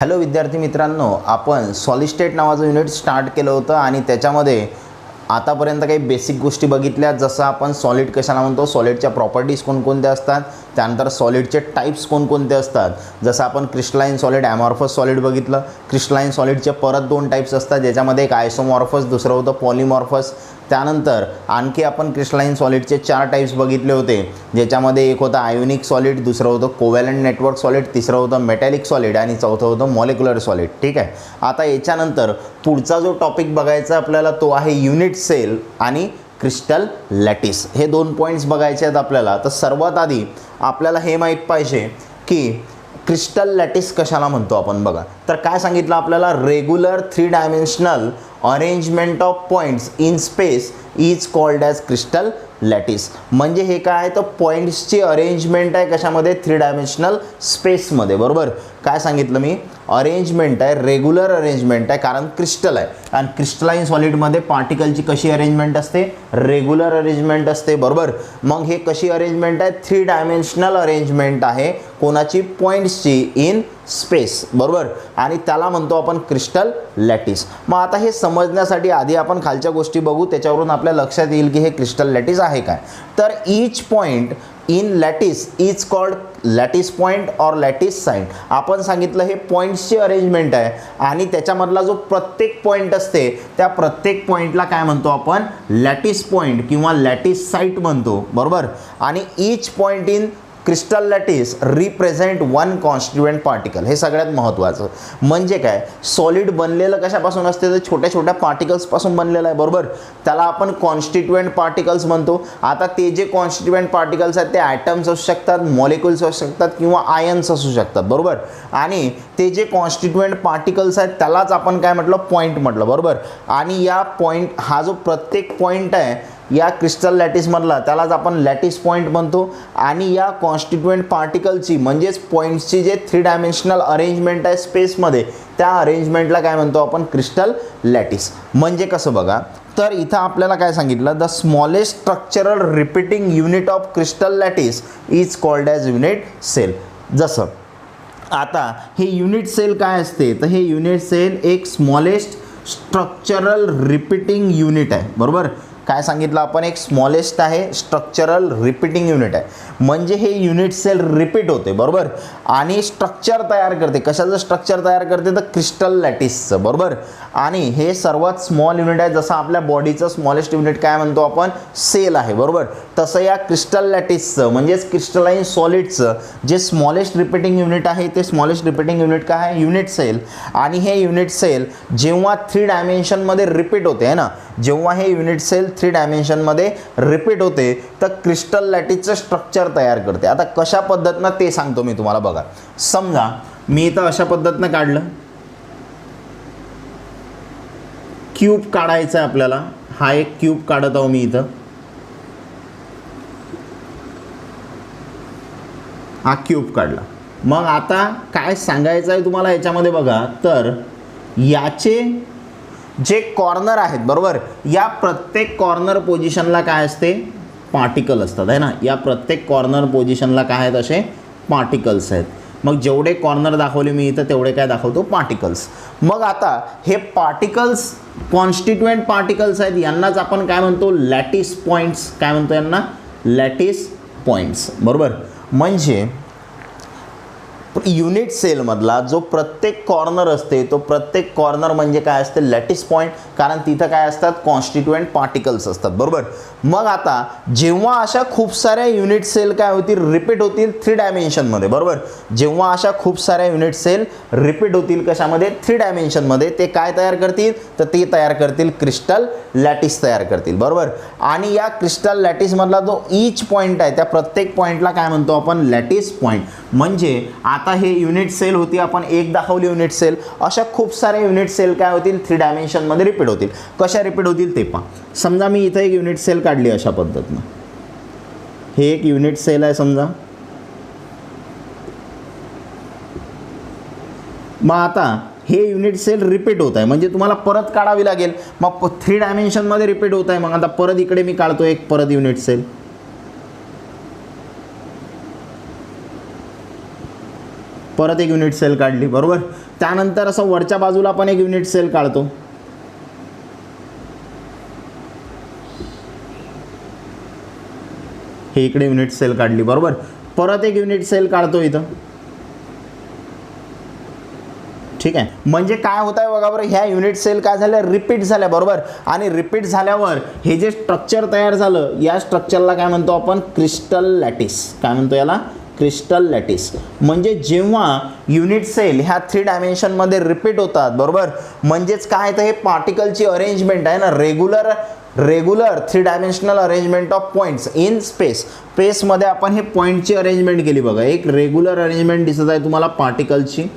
Hello विद्यार्थी मित्रांनो, आपण सॉलिड स्टेट नावाचं युनिट स्टार्ट केलं होतं आणि त्याच्यामध्ये आतापर्यंत काही बेसिक गोष्टी बघितल्या. जसं आपण सॉलिड कशाला म्हणतो, सॉलिडच्या प्रॉपर्टीज कोणकोणत्या असतात, त्यानंतर सॉलिडचे टाइप्स कोणकोणते असतात. जसं आपण क्रिस्टलाइन सॉलिड, ॲमॉर्फस सॉलिड बघितलं. क्रिस्टलाइन सॉलिडचे परत दोन टाइप्स असतात, ज्याच्यामध्ये एक आयसोमॉर्फस, दुसरं होतं पॉलिमॉर्फस. त्यानंतर आणखी आपण क्रिस्टलाइन सॉलिडचे 4 टाइप्स बघितले होते, ज्याच्यामध्ये एक होतं आयोनिक सॉलिड, दुसरं होतं कोव्हॅलंट नेटवर्क सॉलिड, तिसरं होतं मेटॅलिक सॉलिड आणि चौथं होतं मॉलिक्युलर सॉलिड. ठीक आहे. आता याच्यानंतर पुढचा जो टॉपिक बघायचा आपल्याला तो आहे युनिट सेल आणि क्रिस्टल लॅटिस. हे 2 पॉईंट्स बघायचे आहेत आपल्याला. तर सर्वात आधी आपल्याला हे माहीत पाहिजे की क्रिस्टल लॅटिस कशाला म्हणतो आपण. बघा, तर काय सांगितलं आपल्याला, regular 3 dimensional arrangement of points in space is called as crystal lattice. म्हणजे हे काय आहे, तर पॉईंट्सची अरेंजमेंट आहे कशामध्ये, 3 डायमेन्शनल स्पेसमध्ये. बरोबर, काय सांगितलं मी, अरेंजमेंट आहे, रेग्युलर अरेंजमेंट आहे, कारण क्रिस्टल आहे आणि क्रिस्टलाइन सॉलिडमध्ये पार्टिकलची कशी अरेंजमेंट असते, रेग्युलर अरेंजमेंट असते. बरोबर, मग हे कशी अरेंजमेंट आहे, 3 डायमेन्शनल अरेंजमेंट आहे कोणाची, पॉईंट्सची इन स्पेस. बरोबर, आणि त्याला म्हणतो आपण क्रिस्टल लॅटिस. मग आता हे समजण्यासाठी आधी आपण खालच्या गोष्टी बघू, त्याच्यावरून आपल्या लक्षात येईल की हे क्रिस्टल लॅटिस आहे काय. तर each point in lattice is called lattice point or lattice site. आपण सांगितलं हे पॉईंट्सची अरेंजमेंट आहे आणि त्याच्यामधला जो प्रत्येक पॉईंट असते त्या प्रत्येक पॉईंटला काय म्हणतो आपण, लॅटिस पॉईंट किंवा लॅटिस साईट म्हणतो. बरोबर, आणि each point in crystal lattice represent 1 constituent particle. हे सगळ्यात महत्त्वाचं. म्हणजे काय, सॉलिड बनलेलं कशापासून असते, तर छोट्या छोट्या पार्टिकल्सपासून बनलेलं आहे. बरोबर, त्याला आपण कॉन्स्टिट्युएंट पार्टिकल्स म्हणतो. आता ते जे कॉन्स्टिट्युएंट पार्टिकल्स आहेत ते ॲटम्स असू शकतात, मॉलिक्युल्स असू शकतात किंवा आयन्स असू शकतात. बरोबर, आणि ते जे कॉन्स्टिट्युएंट पार्टिकल्स आहेत त्यालाच आपण काय म्हटलं, पॉईंट म्हटलं. बरोबर, आणि या पॉईंट, हा जो प्रत्येक पॉईंट आहे या क्रिस्टल लॅटिसमधला त्यालाच आपण लॅटिस पॉईंट म्हणतो. आणि या कॉन्स्टिट्युएंट पार्टिकलची म्हणजेच पॉईंट्सची जे 3 डायमेन्शनल अरेंजमेंट आहे स्पेसमध्ये, त्या अरेंजमेंटला काय म्हणतो आपण, क्रिस्टल लॅटिस. म्हणजे कसं बघा, तर इथं आपल्याला काय सांगितलं, the smallest structural repeating unit of crystal lattice is called as unit cell. जसं आता हे युनिट सेल काय असते, तर हे युनिट सेल एक स्मॉलेस्ट स्ट्रक्चरल रिपीटिंग युनिट आहे. बरोबर, काय सांगितलं आपण, एक स्मॉलेस्ट आहे स्ट्रक्चरल रिपीटिंग युनिट आहे. म्हणजे हे युनिट सेल रिपीट होते. बरोबर, आणि स्ट्रक्चर तयार करते. कशाचं स्ट्रक्चर तयार करते, तर क्रिस्टल लॅटिसचं. बरोबर, आणि हे सर्वात स्मॉल युनिट आहे. जसं आपल्या बॉडीचं स्मॉलेस्ट युनिट काय म्हणतो आपण, सेल आहे. बरोबर, तसं या क्रिस्टल लॅटिसचं म्हणजेच क्रिस्टलाइन सॉलिडचं जे स्मॉलेस्ट रिपीटिंग युनिट आहे ते स्मॉलेस्ट रिपीटिंग युनिट काय आहे, युनिट सेल. आणि हे युनिट सेल जेव्हा 3 डायमेन्शनमध्ये रिपीट होते आहे ना, जेव्हा हे युनिट सेल 3 डायमेन्शनमध्ये रिपीट होते तर क्रिस्टल लॅटिसचं स्ट्रक्चर तयार करते. आता कशा पद्धतीनं ते सांगतो मी तुम्हाला. बघा, समजा मी इथं अशा पद्धतीनं काढलं, क्यूब काढायचा आहे आपल्याला. हा एक क्यूब काढत आहो मी इथं, हा क्यूब काढला. मग आता काय सांगायचं आहे तुम्हाला याच्यामध्ये बघा, तर याचे जे कॉर्नर आहेत, बरोबर, या प्रत्येक कॉर्नर पोझिशनला काय असते, पार्टिकल असतात आहे ना. या प्रत्येक कॉर्नर पोझिशनला काय आहेत, असे पार्टिकल्स आहेत. मग जेवढे कॉर्नर दाखवले मी इथं तेवढे काय दाखवतो, पार्टिकल्स. मग आता हे पार्टिकल्स कॉन्स्टिट्युएंट पार्टिकल्स आहेत, यांनाच आपण काय म्हणतो, लॅटिस पॉईंट्स. काय म्हणतो यांना, लॅटिस पॉईंट्स. बरोबर, म्हणजे युनिट सेलमधला जो प्रत्येक कॉर्नर असते तो प्रत्येक कॉर्नर म्हणजे काय असते, लॅटिस पॉईंट, कारण तिथं काय असतात, कॉन्स्टिट्युएंट पार्टिकल्स असतात. बरोबर, मग आता जेव्हा अशा खूप साऱ्या युनिट सेल काय होतील, रिपीट होतील 3 डायमेन्शनमध्ये. बरोबर, जेव्हा अशा खूप साऱ्या युनिट सेल रिपीट होतील कशामध्ये, 3 डायमेन्शनमध्ये, ते काय तयार करतील, तर ते तयार करतील क्रिस्टल लॅटिस तयार करतील. बरोबर, आणि या क्रिस्टल लॅटिसमधला जो ईच पॉईंट आहे त्या प्रत्येक पॉईंटला काय म्हणतो आपण, लॅटिस पॉईंट. म्हणजे आता हे युनिट सेल होती, आपण एक दाखवली युनिट सेल, अशा खूप सारे युनिट सेल काय होतील, 3 डायमेन्शनमध्ये रिपीट होतील. कशा रिपीट होतील ते पहा. समजा मी इथं एक युनिट सेल काढली अशा पद्धतीनं, हे एक युनिट सेल आहे समजा. मग आता हे युनिट सेल रिपीट होत आहे, म्हणजे तुम्हाला परत काढावी लागेल. मग 3 डायमेन्शनमध्ये रिपीट होत आहे, मग आता परत इकडे मी काढतो एक परत युनिट सेल. परत एक युनिट सेल काढली. बरोबर, त्यानंतर असं वरच्या बाजूला पण एक युनिट सेल काढतो, हे इकडे युनिट सेल काढली बरोबर. परत एक युनिट सेल काढतो इथं, ठीक आहे. म्हणजे काय होत आहे बघा बरं, ह्या युनिट सेल काय झाल्या, रिपीट झाल्या बरोबर. आणि रिपीट झाल्यावर हे जे स्ट्रक्चर तयार झालं, या स्ट्रक्चरला काय म्हणतो आपण, क्रिस्टल लॅटिस. काय म्हणतो याला, क्रिस्टल लॅटिस. म्हणजे जेव्हा युनिट सेल ह्या 3 डायमेन्शनमध्ये रिपीट होतात बरोबर, म्हणजेच काय तर हे पार्टिकलची अरेंजमेंट आहे ना, regular 3 dimensional arrangement of points in स्पेसमध्ये आपण हे पॉईंटची अरेंजमेंट केली बघा. एक रेग्युलर अरेंजमेंट दिसत आहे तुम्हाला पार्टिकलची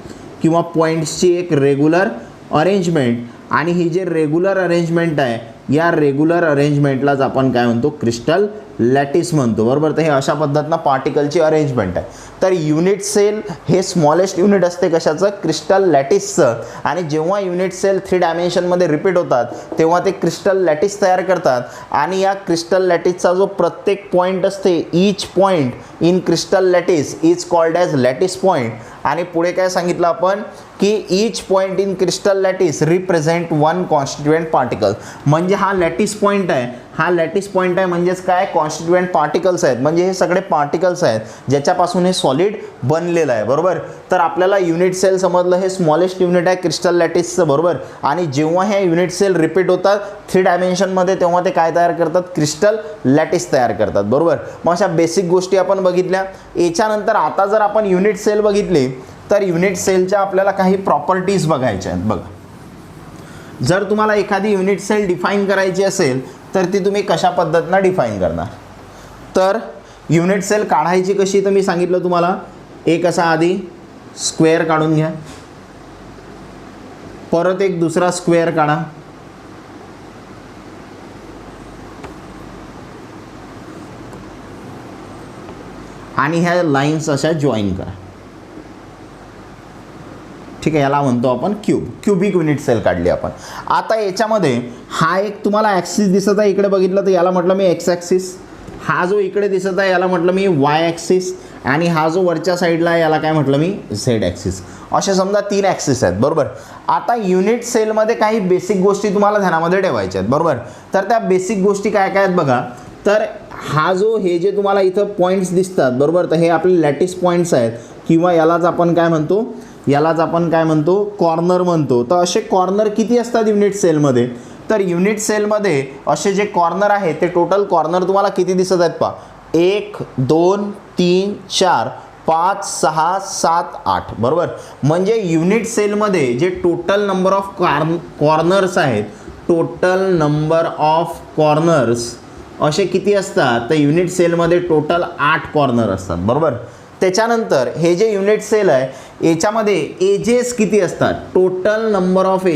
किंवा पॉईंट्सची, एक रेग्युलर अरेंजमेंट. आणि ही जे रेग्युलर अरेंजमेंट आहे, या रेग्युलर अरेंजमेंटलाच आपण काय म्हणतो, क्रिस्टल लॅटिस म्हणतो बरोबर. तर हे अशा पद्धतीनं पार्टिकलची अरेंजमेंट आहे. तर युनिट सेल हे स्मॉलेस्ट युनिट असते कशाचं, क्रिस्टल लॅटिसचं. आणि जेव्हा युनिट सेल 3 डायमेन्शनमध्ये रिपीट होतात तेव्हा ते क्रिस्टल लॅटिस तयार करतात. आणि या क्रिस्टल लॅटिसचा जो प्रत्येक पॉईंट असते, each point in crystal lattice is called as lattice point. आणि पुढे काय सांगितलं आपण की each point in crystal lattice represent 1 constituent particle. म्हणजे हा लॅटिस पॉईंट आहे, हा लॅटिस पॉईंट आहे म्हणजेच काय, कॉन्स्टिट्युएंट पार्टिकल्स आहेत. म्हणजे हे सगळे पार्टिकल्स आहेत ज्याच्यापासून हे सॉलिड बनलेलं आहे बरोबर. तर आपल्याला युनिट सेल समजलं, हे स्मॉलेस्ट युनिट आहे क्रिस्टल लॅटिसचं बरोबर. आणि जेव्हा हे युनिट सेल रिपीट होतात 3 डायमेन्शनमध्ये तेव्हा ते काय तयार करतात, क्रिस्टल लॅटिस तयार करतात बरोबर. मग अशा बेसिक गोष्टी आपण बघितल्या. याच्यानंतर आता जर आपण युनिट सेल बघितली तर युनिट सेलच्या आपल्याला काही प्रॉपर्टीज बघायच्या आहेत बघा. जर तुम्हाला एखादी युनिट सेल डिफाईन करायची असेल तर ती तुम्ही कशा पद्धतीनं डिफाईन करणार. तर युनिट सेल काढायची कशी, तर मी सांगितलं तुम्हाला, एक असा आधी स्क्वेअर काढून घ्या, परत एक दुसरा स्क्वेअर काढा, आणि ह्या लाईन्स अशा जॉईन करा, ठीक आहे. याला म्हणतो आपण क्युबिक युनिट सेल काढली आपण. आता याच्यामध्ये हा एक तुम्हाला ॲक्सिस दिसत आहे, इकडे बघितलं तर याला म्हटलं मी एक्स ॲक्सिस, हा जो इकडे दिसत आहे याला म्हटलं मी वाय ॲक्सिस, आणि हा जो वरच्या साईडला आहे याला काय म्हटलं मी, झेड ॲक्सिस. असे समजा 3 ॲक्सिस आहेत बरोबर. आता युनिट सेलमध्ये काही बेसिक गोष्टी तुम्हाला ध्यानामध्ये ठेवायच्या आहेत बरोबर. तर त्या बेसिक गोष्टी काय काय आहेत बघा. तर हा जो हे जे तुम्हाला इथं पॉईंट्स दिसतात बरोबर, तर हे आपले लॅटिस पॉईंट्स आहेत, किंवा यालाच आपण काय म्हणतो, कॉर्नर म्हणतो. तर असे कॉर्नर किती असतात युनिट सेलमध्ये, तर युनिट सेलमध्ये असे जे कॉर्नर आहेत ते टोटल कॉर्नर तुम्हाला किती दिसत आहेत पहा, 1 2 3 4 5 6 7 8 बरोबर. म्हणजे युनिट सेलमध्ये जे टोटल नंबर ऑफ कॉर्नर्स आहेत, टोटल नंबर ऑफ कॉर्नर्स असे किती असतात, तर युनिट सेलमध्ये टोटल 8 कॉर्नर असतात बरोबर. त्याच्यानंतर हे जे युनिट सेल आहे याच्यामध्ये एजेस किती असतात, टोटल नंबर ऑफ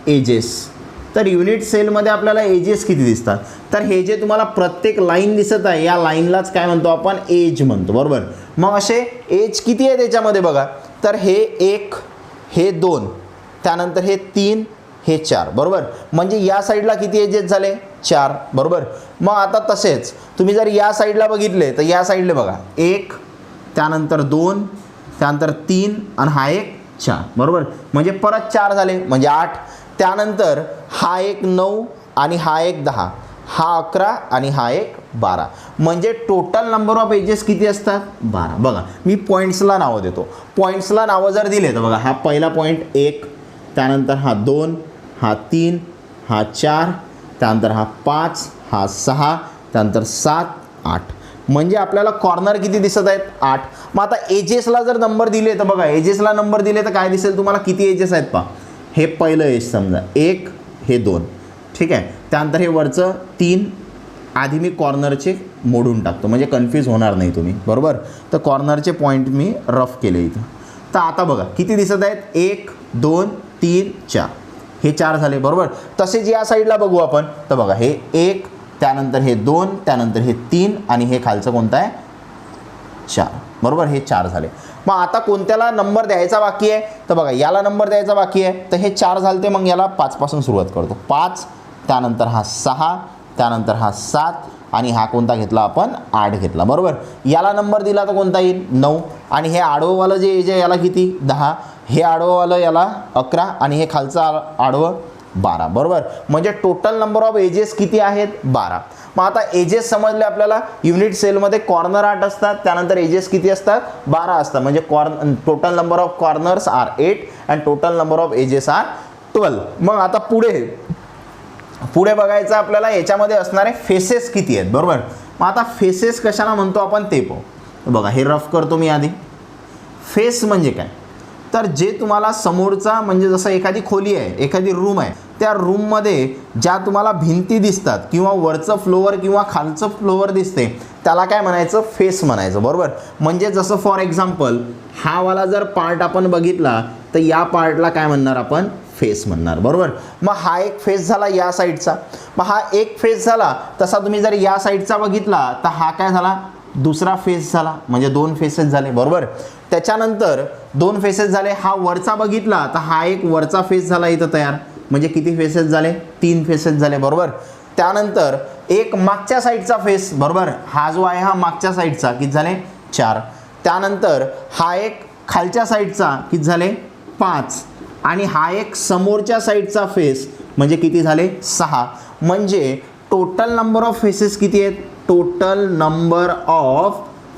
एजेस. तर युनिट सेलमध्ये आपल्याला एजेस किती दिसतात, तर हे जे तुम्हाला प्रत्येक लाईन दिसत आहे या लाईनलाच काय म्हणतो आपण, एज म्हणतो बरोबर. मग असे एज किती आहे त्याच्यामध्ये बघा, तर हे 1 हे 2 त्यानंतर हे 3 हे 4 बरोबर. म्हणजे या साईडला किती एजेस झाले, 4 बरोबर. मग आता तसेच तुम्ही जर या साईडला बघितले तर या साईडला बघा 1 त्यानंतर 2 त्यानंतर 3 आणि हा एक 4 बरोबर. म्हणजे परत 4 झाले म्हणजे 8. त्यानंतर हा एक 9 आणि हा एक 10, हा 11 आणि हा एक 12. म्हणजे टोटल नंबर ऑफ एजेस किती असतात, 12. बघा मी पॉईंट्सला नावं देतो. पॉईंट्सला नावं जर दिले तर बघा हा पहिला पॉईंट 1, त्यानंतर हा 2, हा 3, हा 4, त्यानंतर हा 5, हा 6, त्यानंतर 7 8. म्हणजे आपल्याला कॉर्नर किती दिसत आहेत, 8. मग आता एजेसला जर नंबर दिले तर बघा, एजेसला नंबर दिले तर काय दिसेल तुम्हाला, किती एजेस आहेत पहा. हे पहिलं एज समजा 1 हे 2 ठीक आहे. त्यानंतर हे वरचं 3 आधी मी कॉर्नरचे मोडून टाकतो म्हणजे कन्फ्यूज होणार नाही तुम्ही बरोबर. तर कॉर्नरचे पॉईंट मी रफ केले इथं. तर आता बघा किती दिसत आहेत, 1 2 3 4, हे 4 झाले बरोबर. तसेच या साईडला बघू आपण तर बघा हे 1 त्यानंतर हे 2 त्यानंतर हे 3 आणि हे खालचं कोणतं आहे 4 बरोबर. हे 4 झाले. मग आता कोणत्याला नंबर द्यायचा बाकी आहे तर बघा याला नंबर द्यायचा बाकी आहे. तर हे 4 झाले, मग याला 5 पासून सुरुवात करतो. 5 त्यानंतर हा 6 त्यानंतर हा 7 आणि हा कोणता घेतला आपण 8 घेतला बरोबर. याला नंबर दिला तर कोणता येईल 9 आणि हे आडवंवालं जे एज आहे याला किती 10, हे आडवंवालं याला 11 आणि हे खालचं आडवं 12 बरोबर. म्हणजे टोटल नंबर ऑफ एजेस किती आहेत 12. मग आता एजेस समजले आपल्याला. युनिट सेलमध्ये कॉर्नर 8 असतात, त्यानंतर एजेस किती असतात 12 असतात. म्हणजे total number of corners are 8 and total number of edges are 12. मग आता पुढे बघायचं आपल्याला याच्यामध्ये असणारे फेसेस किती आहेत बरोबर. मग आता फेसेस कशाला म्हणतो आपण ते पाहू. बघा हे रफ करतो मी आधी. फेस म्हणजे काय तर जे तुम्हाला समोरचा म्हणजे जसं एखादी खोली आहे, एखादी रूम आहे, त्या रूममध्ये ज्या तुम्हाला भिंती दिसतात किंवा वरचं फ्लोअर किंवा खालचं फ्लोअर दिसते त्याला काय म्हणायचं फेस म्हणायचं बरोबर. म्हणजे जसं फॉर एक्झाम्पल हा वाला जर पार्ट आपण बघितला तर या पार्टला काय म्हणणार आपण फेस म्हणणार बरोबर. मग हा एक फेस झाला या साईडचा. मग हा एक फेस झाला. तसा तुम्ही जर या साईडचा बघितला तर हा काय झाला दुसरा फेस झाला. म्हणजे 2 फेसेस झाले बरोबर. त्याच्यानंतर 2 फेसेस झाले. हा वरचा बघितला तर हा एक वरचा फेस झाला इथं तयार. म्हणजे किती फेसेस झाले 3 फेसेस झाले बरोबर. त्यानंतर एक मागच्या साईडचा फेस बरोबर. हा जो आहे हा मागच्या साईडचा किती झाले 4. त्यानंतर हा एक खालच्या साईडचा किती झाले 5 आणि हा एक समोरच्या साईडचा फेस म्हणजे किती झाले 6. म्हणजे टोटल नंबर ऑफ फेसेस किती आहेत टोटल नंबर ऑफ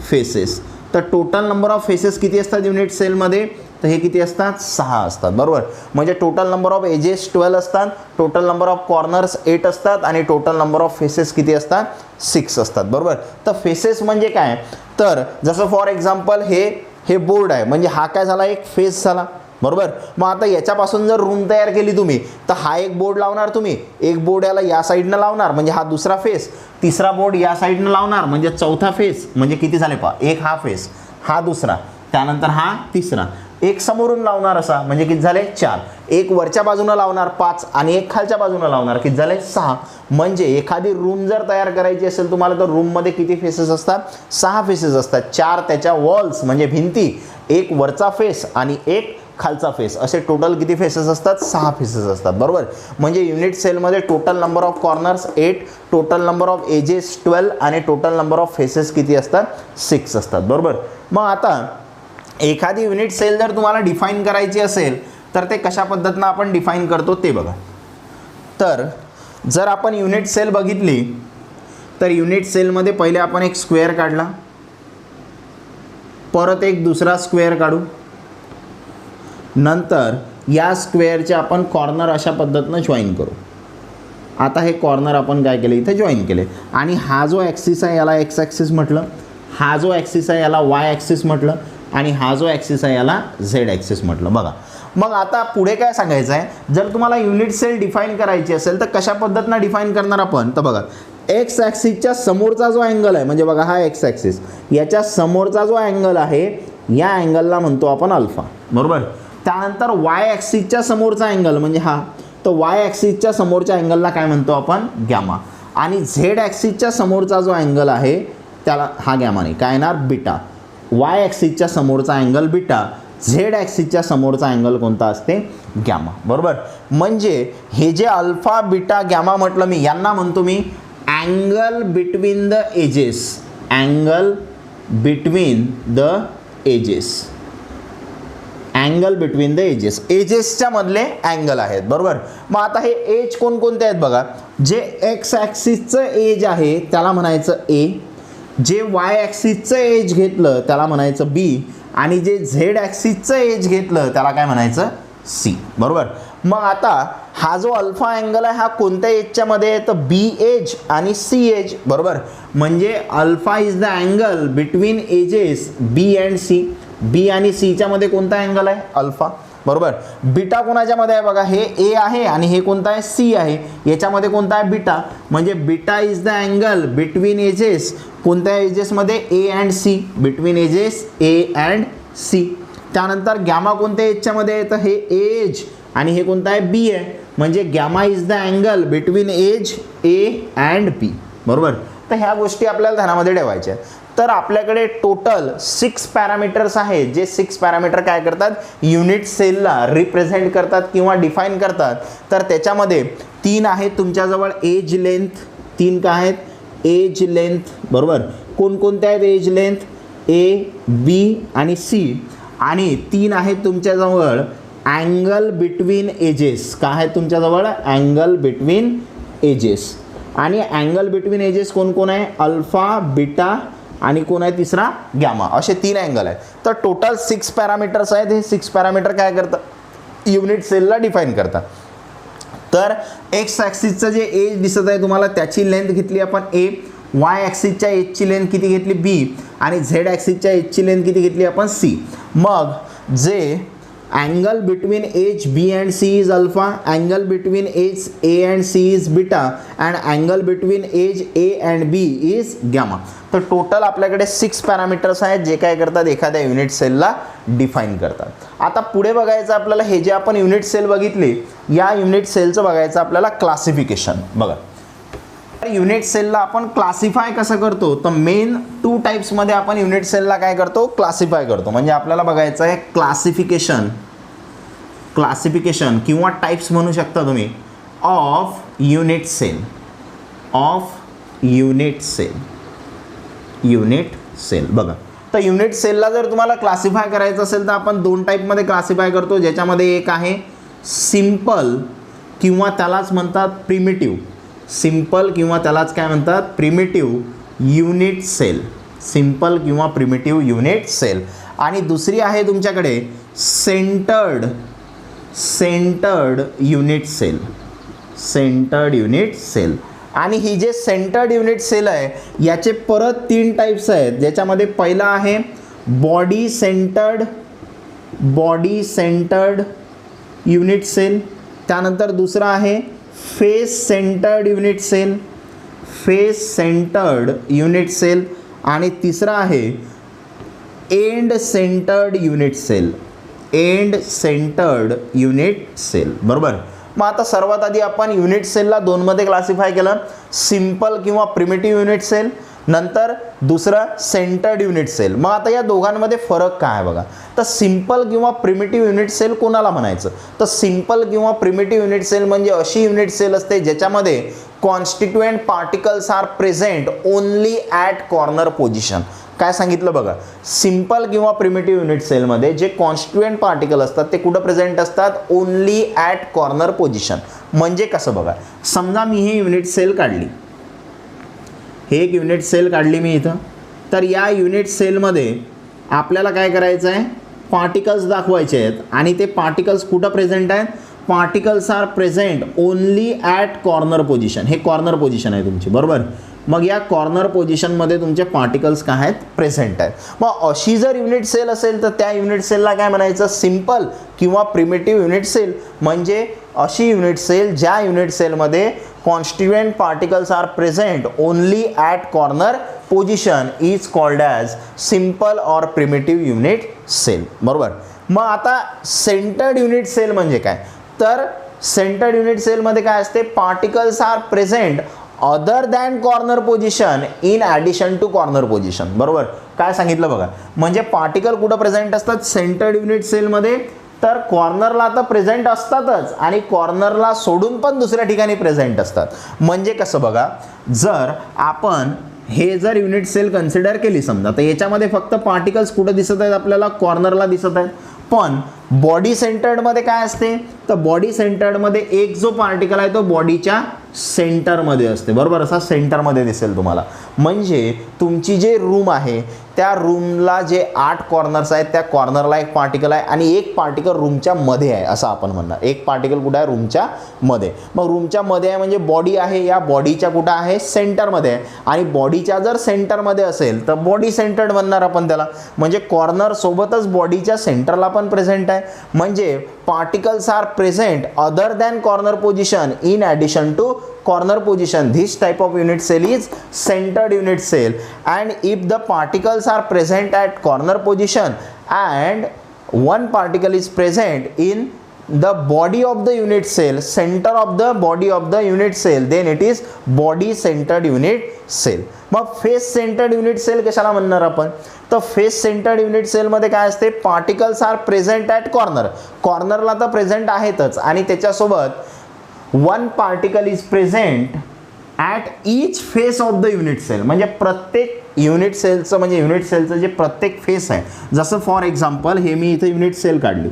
फेसेस. तर टोटल नंबर ऑफ फेसेस किती असतात युनिट सेलमध्ये तर हे किती असतात 6 असतात बरोबर. म्हणजे टोटल नंबर ऑफ एजेस 12 असतात, टोटल नंबर ऑफ कॉर्नर्स 8 असतात आणि टोटल नंबर ऑफ फेसेस किती असतात 6 असतात बरोबर. तर फेसेस म्हणजे काय तर जसं फॉर एक्झाम्पल हे बोर्ड आहे म्हणजे हा काय झाला एक फेस झाला बरोबर. मग आता याच्यापासून जर रूम तयार केली तुम्ही तर हा एक बोर्ड लावणार तुम्ही, एक बोर्ड याला या साईडनं लावणार म्हणजे हा दुसरा फेस, तिसरा बोर्ड या साईडनं लावणार म्हणजे चौथा फेस. म्हणजे किती झाले पहा एक हा फेस, हा दुसरा, त्यानंतर हा तिसरा, एक समोरून लावणार असा म्हणजे किती झाले 4, एक वरच्या बाजूनं लावणार 5 आणि एक खालच्या बाजूनं लावणार किती झाले 6. म्हणजे एखादी रूम जर तयार करायची असेल तुम्हाला तर रूममध्ये किती फेसेस असतात 6 फेसेस असतात. 4 त्याच्या वॉल्स म्हणजे भिंती, एक वरचा फेस आणि एक खालचा फेस, असे टोटल किती फेसेस असतात 6 फेसेस असतात बरोबर. म्हणजे युनिट सेलमध्ये total number of corners 8, total number of edges 12 आणि टोटल नंबर ऑफ फेसेस किती असतात 6 असतात बरोबर. मग आता एखादी युनिट सेल जर तुम्हाला डिफाईन करायची असेल तर ते कशा पद्धतीनं आपण डिफाईन करतो ते बघा. तर जर आपण युनिट सेल बघितली तर युनिट सेलमध्ये पहिले आपण एक स्क्वेअर काढला, परत एक दुसरा स्क्वेअर काढू, नंतर या स्क्वेअरचे आपण कॉर्नर अशा पद्धतीनं जॉईन करू. आता हे कॉर्नर आपण काय केले इथे जॉईन केले आणि हा जो ॲक्सिस आहे याला एक्स ॲक्सिस म्हटलं, हा जो ॲक्सिस आहे याला वाय ॲक्सिस म्हटलं आणि हा जो ॲक्सिस आहे याला झेड ॲक्सिस म्हटलं बघा. मग आता पुढे काय सांगायचं आहे जर तुम्हाला युनिट सेल डिफाईन करायची असेल तर कशा पद्धतीनं डिफाईन करणार आपण तर बघा एक्स ॲक्सिसच्या समोरचा जो अँगल आहे म्हणजे बघा हा एक्स ॲक्सिस, याच्या समोरचा जो अँगल आहे या अँगलला म्हणतो आपण अल्फा बरोबर. त्यानंतर वाय ॲक्सिसच्या समोरचा अँगल म्हणजे हा, तर वाय ॲक्सिसच्या समोरच्या अँगलला काय म्हणतो आपण गॅमा आणि झेड ॲक्सिसच्या समोरचा जो अँगल आहे त्याला हा गॅमा नाही काय येणार बीटा. वाय ॲक्सिसच्या समोरचा अँगल बीटा, झेड ॲक्सिसच्या समोरचा अँगल कोणता असते गॅमा बरोबर. म्हणजे हे जे अल्फा बीटा गॅमा म्हटलं मी यांना म्हणतो मी angle between the edges, angle between the edges, angle between the edges, एजेसच्या मधले अँगल आहेत बरोबर. मग आता हे एज कोणकोणते आहेत बघा. जे एक्स ॲक्सिसचं एज आहे त्याला म्हणायचं ए, जे वाय ॲक्सिसचं एज घेतलं त्याला म्हणायचं बी आणि जे झेड ॲक्सिसचं एज घेतलं त्याला काय म्हणायचं सी बरोबर. मग आता हा जो अल्फा अँगल आहे हा कोणत्या एजच्या मध्ये आहे तर बी एज आणि सी एज बरोबर. म्हणजे alpha is the angle between edges B and C. B आणि सीच्या मध्ये कोणता अँगल आहे अल्फा बरोबर. बीटा कोणाच्या मध्ये आहे बघा हे ए आहे आणि हे कोणता आहे सी आहे, याच्यामध्ये कोणता आहे बीटा. म्हणजे beta is the angle between edges, कोणत्या एजेसमध्ये A and C, between edges A and C. त्यानंतर गॅमा कोणत्या एजच्यामध्ये आहे तर हे एज आणि हे कोणता आहे बी आहे. म्हणजे gamma is the angle between edge A and B बरोबर. तर ह्या गोष्टी आपल्याला ध्यानामध्ये ठेवायच्या. तर आपल्याकडे टोटल 6 पॅरामीटर्स आहेत जे 6 पॅरामीटर काय करतात युनिट सेलला रिप्रेझेंट करतात किंवा डिफाईन करतात. तर त्याच्यामध्ये 3 आहेत तुमच्याजवळ एज लेंथ, 3 काय आहेत एज लेंथ, बरोबर. कोणकोणत्या आहेत एज लेंथ? ए, बी आणि सी. आणि 3 आहेत तुमच्याजवळ अँगल बिटवीन एजेस. काय आहेत तुमच्याजवळ? Angle between edges. आणि अँगल बिटवीन एजेस कोण कोण आहे? अल्फा, बीटा आणि कोण आहे तिसरा? गॅमा. असे 3 अँगल आहेत. तर टोटल 6 पॅरामीटर्स आहेत. हे 6 पॅरामीटर काय करतात? युनिट सेलला डिफाईन करतात. तर एक्स ॲक्सिसचं जे एज दिसत आहे तुम्हाला त्याची लेंथ घेतली आपण ए, वाय ॲक्सिसच्या एजची लेंथ किती घेतली बी आणि झेड ॲक्सिसच्या एजची लेंथ किती घेतली आपण सी. मग जे angle between edge b and c is alpha, angle between edge A and c is beta and angle between edge A and b is gamma. तर टोटल आपल्याकडे 6 पॅरामीटर्स आहेत जे काय करतात? एखाद्या युनिट सेलला डिफाईन करतात. आता पुढे बघायचं आपल्याला, हे जे आपण युनिट सेल बघितली या युनिट सेलचं बघायचं आपल्याला क्लासिफिकेशन. बघा, युनिट सेलला आपण क्लासिफाय कसं करतो? तर मेन 2 टाईप्समध्ये आपण युनिट सेलला काय करतो? क्लासिफाय करतो. म्हणजे आपल्याला बघायचं आहे क्लासिफिकेशन किंवा टाईप्स म्हणू शकता तुम्ही ऑफ युनिट सेल. बघा, तर युनिट सेलला जर तुम्हाला क्लासिफाय करायचं असेल तर आपण 2 टाईपमध्ये क्लासिफाय करतो, ज्याच्यामध्ये एक आहे सिंपल किंवा त्यालाच म्हणतात प्रिमिटिव्ह. सिंपल किंवा त्यालाच काय म्हणतात? Primitive unit cell. सिंपल किंवा प्रिमिटिव्ह युनिट सेल. आणि दुसरी आहे तुमच्याकडे सेंटर्ड युनिट सेल. आणि ही जे सेंटर्ड युनिट सेल आहे याचे परत 3 टाईप्स आहेत, ज्याच्यामध्ये पहिला आहे बॉडी सेंटर्ड युनिट सेल. त्यानंतर दुसरा आहे फेस सेंटर्ड युनिट सेल. आणि तिसरा आहे एंड सेंटर्ड युनिट सेल. बरोबर. मग आता सर्वात आधी आपण युनिट सेलला 2 मध्ये क्लासिफाय केलं, सिंपल किंवा प्रिमिटिव्ह युनिट सेल, नंतर दुसरं सेंटर्ड युनिट सेल. मग आता या दोघांमध्ये फरक काय आहे बघा. तर सिंपल किंवा प्रिमिटिव्ह युनिट सेल कोणाला म्हणायचं? तर सिंपल किंवा प्रिमिटिव्ह युनिट सेल म्हणजे अशी युनिट सेल असते ज्याच्यामध्ये constituent particles are present only at corner position. काय सांगितलं बघा, सिंपल किंवा प्रिमिटिव्ह युनिट सेलमध्ये जे कॉन्स्टिट्युएंट पार्टिकल असतात ते कुठं प्रेझेंट असतात? Only at corner position. म्हणजे कसं बघा, समजा मी हे युनिट सेल काढली, हे एक युनिट सेल काढली मी इथं. तर या युनिट सेलमध्ये आपल्याला काय करायचं आहे? पार्टिकल्स दाखवायचे आहेत. आणि ते पार्टिकल्स कुठं प्रेझेंट आहेत? Particles are present only at corner position. हे कॉर्नर पोझिशन आहे तुमची, बरोबर. मग या कॉर्नर पोझिशनमध्ये तुमचे पार्टिकल्स काय आहेत? प्रेझेंट आहेत. मग अशी जर युनिट सेल असेल तर त्या युनिट सेलला काय म्हणायचं? सिंपल किंवा प्रिमिटिव्ह युनिट सेल. म्हणजे अशी युनिट सेल ज्या युनिट सेलमध्ये constituent particles are present only at corner position is called as simple or primitive unit cell. बरोबर. मग आता सेंटर्ड युनिट सेल म्हणजे काय? तर सेंटर्ड युनिट सेलमध्ये काय असते? Particles are present other than corner position in addition to corner position. बरोबर. काय सांगितलं बघा, म्हणजे पार्टिकल कुठं प्रेझेंट असतात सेंटर्ड युनिट सेलमध्ये? तर कॉर्नरला तर प्रेझेंट असतातच आणि कॉर्नरला सोडून पण दुसऱ्या ठिकाणी प्रेझेंट असतात. म्हणजे कसं बघा, जर आपण हे जर युनिट सेल कन्सिडर केली समजा, तर याच्यामध्ये फक्त पार्टिकल्स कुठं दिसत आहेत? आपल्याला कॉर्नरला दिसत आहेत. पण बॉडी सेंटर्डमध्ये काय असते? तर बॉडी सेंटर्डमध्ये एक जो पार्टिकल आहे तो बॉडीच्या सेंटरमध्ये असते. बरोबर. असा सेंटरमध्ये दिसेल तुम्हाला. म्हणजे तुमची जे रूम आहे त्या रूमला जे 8 कॉर्नर्स आहेत त्या कॉर्नरला एक पार्टिकल आहे आणि एक पार्टिकल रूमच्या मध्ये आहे असं आपण म्हणणार. एक पार्टिकल कुठं आहे? रूमच्या मध्ये. मग रूमच्या मध्ये आहे म्हणजे बॉडी आहे, या बॉडीच्या कुठं आहे? सेंटरमध्ये आहे. आणि बॉडीच्या जर सेंटरमध्ये असेल तर बॉडी सेंटर्ड म्हणणार आपण त्याला. म्हणजे कॉर्नर सोबतच बॉडीच्या सेंटरला पण प्रेझेंट आहे. म्हणजे particles are present other than corner position in addition to corner position. This type of unit cell is centered unit cell. And if the particles are present at corner position and one particle is present in the body of the unit cell, center of the body of the unit cell, then it is body centered unit cell. मग face centred unit sale कशाला म्हणणार आपण? तर face centred unit सेलमध्ये काय असते? Particles are present at corner. कॉर्नरला तर प्रेझेंट आहेतच आणि त्याच्यासोबत one particle is present at each face of the unit cell, म्हणजे प्रत्येक युनिट सेलचं म्हणजे युनिट सेलचं जे प्रत्येक फेस आहे, जसं फॉर एक्झाम्पल हे मी इथं युनिट सेल काढली.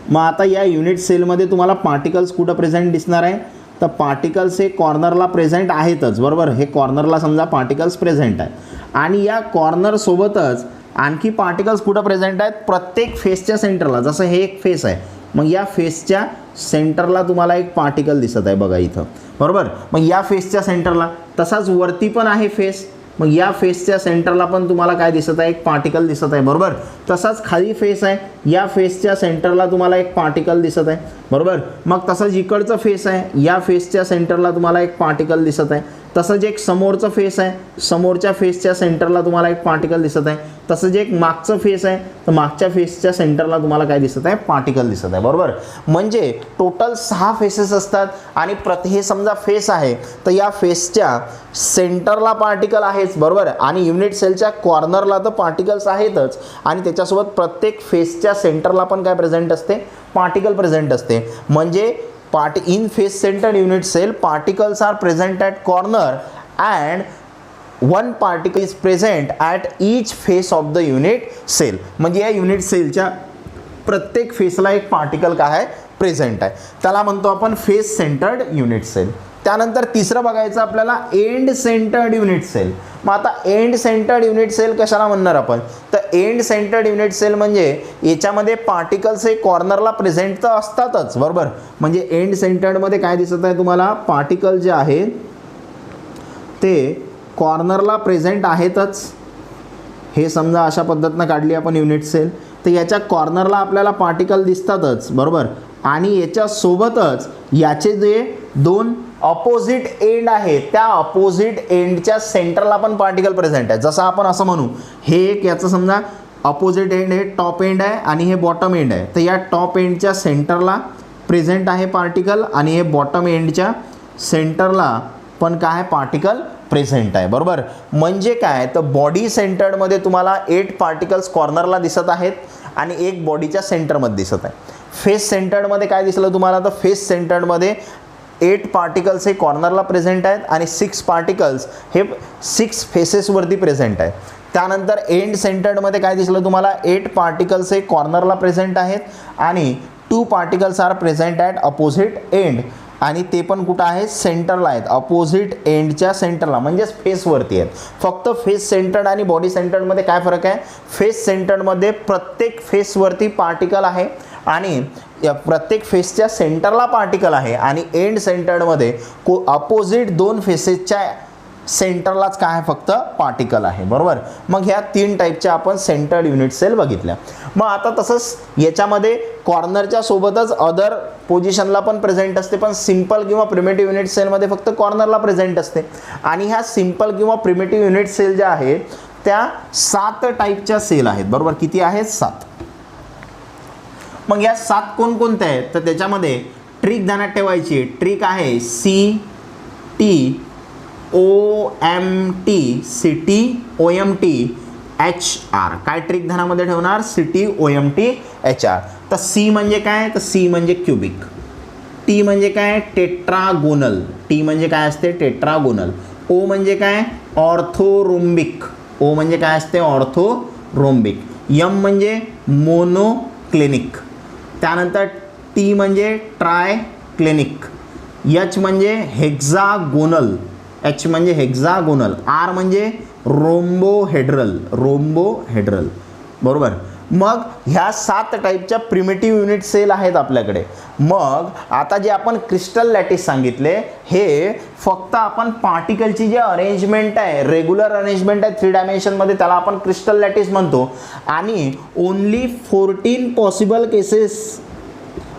मग आता या युनिट सेलमध्ये तुम्हाला पार्टिकल्स कुठं प्रेझेंट दिसणार आहे, तर पार्टिकल्स हे कॉर्नरला प्रेझेंट आहेतच, बरोबर. हे कॉर्नरला समजा पार्टिकल्स प्रेझेंट आहे आणि या कॉर्नरसोबतच आणखी पार्टिकल्स कुठं प्रेझेंट आहेत, प्रत्येक फेसच्या सेंटरला. जसं हे एक फेस आहे, मग या फेसच्या सेंटरला तुम्हाला एक पार्टिकल दिसत आहे बघा इथं, बरोबर. मग या फेसच्या सेंटरला, तसाच वरती पण आहे फेस, मग या फेसच्या सेंटरला पण तुम्हाला काय दिसत आहे, एक पार्टिकल दिसत आहे, बरोबर. तसाच खाली फेस आहे, या फेसच्या सेंटरला तुम्हाला एक पार्टिकल दिसत आहे, बरोबर. मग तसंच इकडचं फेस आहे, या फेसच्या सेंटरला तुम्हाला एक पार्टिकल दिसत आहे. तसंच एक समोरचं फेस आहे, समोरच्या फेसच्या सेंटरला तुम्हाला एक पार्टिकल दिसत आहे. तसंच एक मागचं फेस आहे, तर मागच्या फेसच्या सेंटरला तुम्हाला काय दिसत आहे, पार्टिकल दिसत आहे, बरोबर. म्हणजे टोटल 6 फेसेस असतात आणि हे समजा फेस आहे, तर या फेसच्या सेंटरला पार्टिकल आहेच, बरोबर. आणि युनिट सेलच्या कॉर्नरला तर पार्टिकल्स आहेतच आणि त्याच्यासोबत प्रत्येक फेसच्या सेंटरला पण काय प्रेझेंट असते, पार्टिकल प्रेझेंट असते. म्हणजे in face centered unit cell particles are present at corner and one particle is present at each face of the unit cell. म्हणजे या युनिट सेलच्या प्रत्येक फेसला एक पार्टिकल काय आहे, प्रेझेंट आहे. त्याला म्हणतो आपण फेस सेंटर्ड युनिट सेल. त्यानंतर तिसरं बघायचं आपल्याला एंड सेंटर्ड युनिट सेल. मग आता एंड सेंटर्ड युनिट सेल कशाला म्हणणार आपण, तर एंड सेंटर्ड युनिट सेल म्हणजे याच्यामध्ये पार्टिकल्स हे कॉर्नरला प्रेझेंट तर असतातच, बरोबर. म्हणजे एंड सेंटर्डमध्ये काय दिसत आहे तुम्हाला, पार्टिकल जे आहेत ते कॉर्नरला प्रेझेंट आहेतच. हे समजा अशा पद्धतीनं काढली आपण युनिट सेल, तर याच्या कॉर्नरला आपल्याला पार्टिकल दिसतातच, बरोबर. आणि याच्यासोबतच याचे जे 2 अपोजिट एंड आहे, त्या अपोजिट एंडच्या सेंटरला पण पार्टिकल प्रेझेंट आहे. जसं आपण असं म्हणू, हे एक याचं समजा अपोजिट एंड, हे टॉप एंड आहे आणि हे बॉटम एंड आहे, तर या टॉप एंडच्या सेंटरला प्रेझेंट आहे पार्टिकल आणि हे बॉटम एंडच्या सेंटरला पण काय पार्टिकल प्रेझेंट आहे, बरोबर. म्हणजे काय, तर बॉडी सेंटर्डमध्ये तुम्हाला 8 पार्टिकल्स कॉर्नरला दिसत आहेत आणि एक बॉडीच्या सेंटरमध्ये दिसत आहे. फेस सेंटर्डमध्ये काय दिसलं तुम्हाला, तर फेस सेंटर्डमध्ये 8 पार्टिकल्स हे कॉर्नरला प्रेझेंट आहेत आणि 6 पार्टिकल्स हे 6 फेसेसवरती प्रेझेंट आहेत. त्यानंतर एंड सेंटर्डमध्ये काय दिसलं तुम्हाला, 8 पार्टिकल्स हे कॉर्नरला प्रेझेंट आहेत आणि 2 particles are present at opposite end आणि ते पण कुठं आहेत, सेंटरला आहेत, अपोजिट एंडच्या सेंटरला, म्हणजेच फेसवरती आहेत. फक्त फेस सेंटर्ड आणि बॉडी सेंटर्डमध्ये काय फरक आहे, फेस सेंटर्डमध्ये प्रत्येक फेसवरती पार्टिकल आहे आणि या प्रत्येक फेसच्या सेंटरला पार्टिकल आहे आणि एंड सेंटर्डमध्ये अपोजिट 2 फेसेसच्या सेंटरलाच काय फक्त पार्टिकल आहे, बरोबर. मग ह्या 3 टाईपच्या आपण सेंटर्ड युनिट सेल बघितल्या. मग आता तसंच याच्यामध्ये कॉर्नरच्या सोबतच अदर पोझिशनला पण प्रेझेंट असते, पण सिंपल किंवा प्रिमेटिव्ह युनिट सेलमध्ये फक्त कॉर्नरला प्रेझेंट असते. आणि ह्या सिंपल किंवा प्रिमेटिव्ह युनिट सेल ज्या आहेत त्या 7 टाईपच्या सेल आहेत, बरोबर. किती आहेत, 7. मग या 7 कोणकोणत्या आहेत, तर त्याच्यामध्ये ट्रिक ध्यानात ठेवायची. ट्रिक आहे CTOMT, CTOMT HR. काय ट्रिक ध्यानामध्ये ठेवणार, CTOMT HR. तर C म्हणजे काय, तर C म्हणजे क्युबिक. T म्हणजे काय, टेट्रागोनल. T म्हणजे काय असते, टेट्रागोनल. O म्हणजे काय, ऑर्थोरोम्बिक. O म्हणजे काय असते, ऑर्थोरोम्बिक. M म्हणजे मोनोक्लिनिक. त्यानंतर T म्हणजे ट्रायक्लिनिक. H म्हणजे हेक्झागोनल. H म्हणजे हेक्झागोनल. R म्हणजे रोम्बोहेड्रल. रोम्बोहेड्रल, बरोबर. मग ह्या 7 टाईपच्या प्रिमेटिव्ह युनिट सेल आहेत आपल्याकडे. मग आता जे आपण क्रिस्टल लॅटिस सांगितले, हे फक्त आपण पार्टिकलची जे अरेंजमेंट आहे, रेग्युलर अरेंजमेंट आहे 3 डायमेन्शनमध्ये, त्याला आपण क्रिस्टल लॅटिस म्हणतो. आणि only 14 possible cases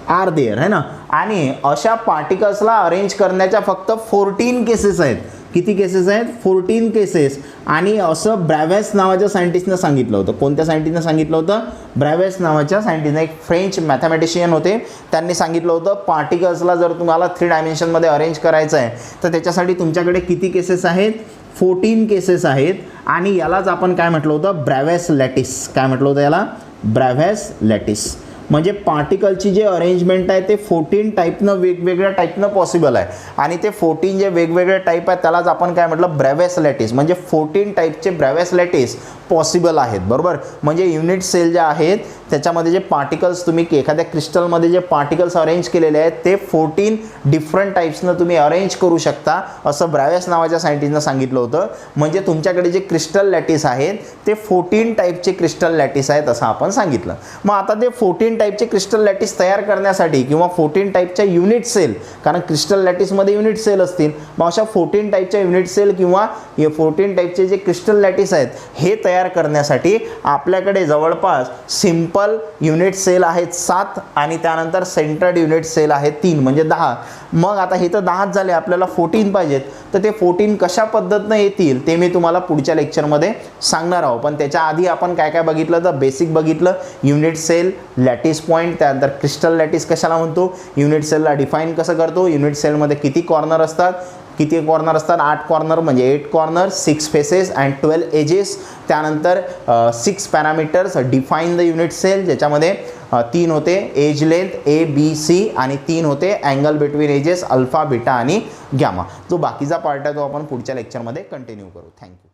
are there, है ना. आणि अशा पार्टिकल्सला अरेंज करण्याच्या फक्त 14 केसेस आहेत. किती केसेस आहेत, 14 केसेस. आणि असं ब्रॅव्हेस नावाच्या सायंटिस्टनं सांगितलं होतं. कोणत्या सायंटिस्टनं सांगितलं होतं, ब्रॅव्हेस नावाच्या सायंटिस्टनं, एक फ्रेंच मॅथमॅटिशियन होते. त्यांनी सांगितलं होतं पार्टिकल्सला जर तुम्हाला 3 डायमेन्शनमध्ये अरेंज करायचं आहे तर त्याच्यासाठी तुमच्याकडे किती केसेस आहेत, 14 केसेस आहेत. आणि यालाच आपण काय म्हटलं होतं, ब्रॅव्हेस लॅटिस. काय म्हटलं होतं याला, ब्रॅव्हेस लॅटिस. म्हणजे पार्टिकलची जे अरेंजमेंट आहे ते 14 टाईपनं वेगवेगळ्या टाईपनं पॉसिबल आहे आणि ते 14 जे वेगवेगळे टाईप आहेत त्यालाच आपण काय म्हटलं ब्रॅव्हस लॅटिस, म्हणजे 14 टाईपचे ब्रॅव्हस लॅटिस पॉसिबल आहेत, बरोबर. म्हणजे युनिट सेल ज्या आहेत त्याच्यामध्ये जे पार्टिकल्स तुम्ही एखाद्या क्रिस्टलमध्ये जे पार्टिकल्स अरेंज केलेले आहेत ते 14 डिफरंट टाईप्सनं तुम्ही अरेंज करू शकता असं ब्रॅव्हस नावाच्या सायंटिस्टनं सांगितलं होतं. म्हणजे तुमच्याकडे जे क्रिस्टल लॅटिस आहेत ते 14 टाईपचे क्रिस्टल लॅटिस आहेत असं आपण सांगितलं. मग आता ते 14 टाईपचे क्रिस्टल लॅटिस तयार करण्यासाठी किंवा 14 टाईपच्या युनिट सेल, कारण क्रिस्टल लॅटिसमध्ये युनिट सेल असतील, मग अशा 14 टाईपच्या युनिट सेल किंवा 14 टाईपचे जे क्रिस्टल लॅटिस आहेत हे तयार करण्यासाठी आपल्याकडे जवळपास सिंपल युनिट सेल आहेत 7 आणि त्यानंतर सेंटर्ड युनिट सेल आहेत 3 म्हणजे 10. मग आता हे तर 10च झाले, आपल्याला 14 पाहिजेत. तर ते 14 कशा पद्धतीनं येतील ते मी तुम्हाला पुढच्या लेक्चरमध्ये सांगणार आहोत. पण त्याच्या आधी आपण काय काय बघितलं तर बेसिक बघितलं, युनिट सेल, लॅटिस पॉईंट, त्यानंतर क्रिस्टल लॅटिस कशाला म्हणतो, युनिट सेलला डिफाईन कसं करतो, युनिट सेलमध्ये किती कॉर्नर असतात, 8 कॉर्नर म्हणजे 8 कॉर्नर, 6 फेसेस अँड 12 एजेस. त्यानंतर 6 parameters define the unit cell, ज्याच्यामध्ये 3 होते एज लेंथ ABC आणि 3 होते angle between edges alpha, beta आणि गॅमा. जो बाकीचा पार्ट आहे तो आपण पुढच्या लेक्चरमध्ये कंटिन्यू करू. थँक्यू.